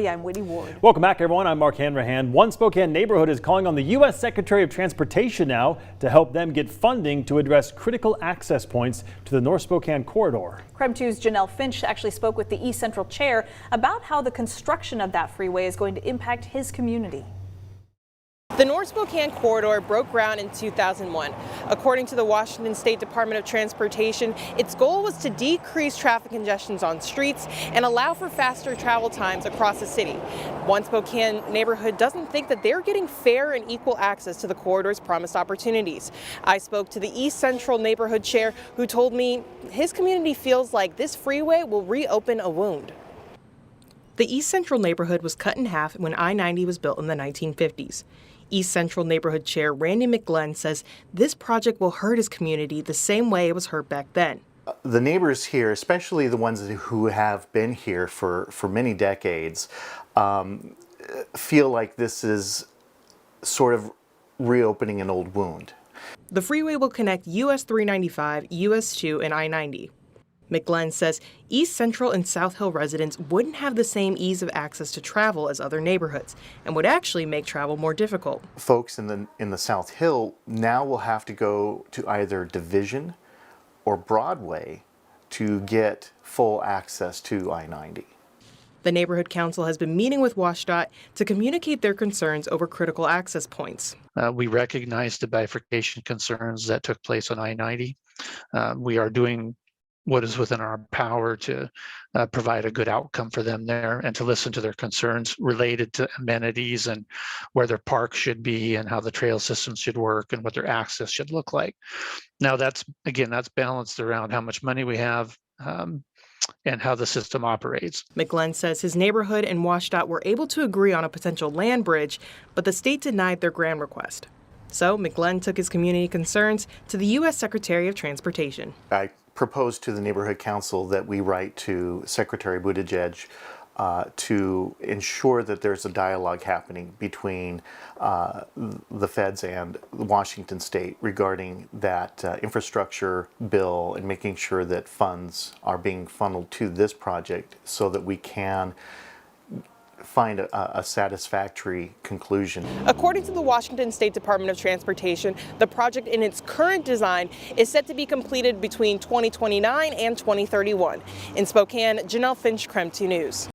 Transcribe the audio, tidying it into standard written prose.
I'm Whitney Ward. Welcome back, everyone. I'm Mark Hanrahan. One Spokane neighborhood is calling on the U.S. Secretary of Transportation now to help them get funding to address critical access points to the North Spokane Corridor. KREM 2's Janelle Finch actually spoke with the East Central Chair about how the construction of that freeway is going to impact his community. The North Spokane Corridor broke ground in 2001. According to the Washington State Department of Transportation, its goal was to decrease traffic congestions on streets and allow for faster travel times across the city. One Spokane neighborhood doesn't think that they're getting fair and equal access to the corridor's promised opportunities. I spoke to the East Central Neighborhood Chair, who told me his community feels like this freeway will reopen a wound. The East Central neighborhood was cut in half when I-90 was built in the 1950s. East Central Neighborhood Chair Randy McGlenn says this project will hurt his community the same way it was hurt back then. The neighbors here, especially the ones who have been here for many decades, feel like this is sort of reopening an old wound. The freeway will connect US 395, US 2, and I-90. McGlenn says East Central and South Hill residents wouldn't have the same ease of access to travel as other neighborhoods and would actually make travel more difficult. Folks in the South Hill now will have to go to either Division or Broadway to get full access to I-90. The Neighborhood Council has been meeting with WashDOT to communicate their concerns over critical access points. We recognize the bifurcation concerns that took place on I-90. We are doing what is within our power to provide a good outcome for them there and to listen to their concerns related to amenities and where their parks should be and how the trail systems should work and what their access should look like. Now that's balanced around how much money we have and how the system operates. McGlenn says his neighborhood and WashDOT were able to agree on a potential land bridge, but the state denied their grant request. So McGlenn took his community concerns to the U.S. Secretary of Transportation. I proposed to the Neighborhood Council that we write to Secretary Buttigieg to ensure that there's a dialogue happening between the feds and Washington State regarding that infrastructure bill and making sure that funds are being funneled to this project so that we can find a satisfactory conclusion. According to the Washington State Department of Transportation, the project in its current design is set to be completed between 2029 and 2031. In Spokane, Janelle Finch, KREM 2 News.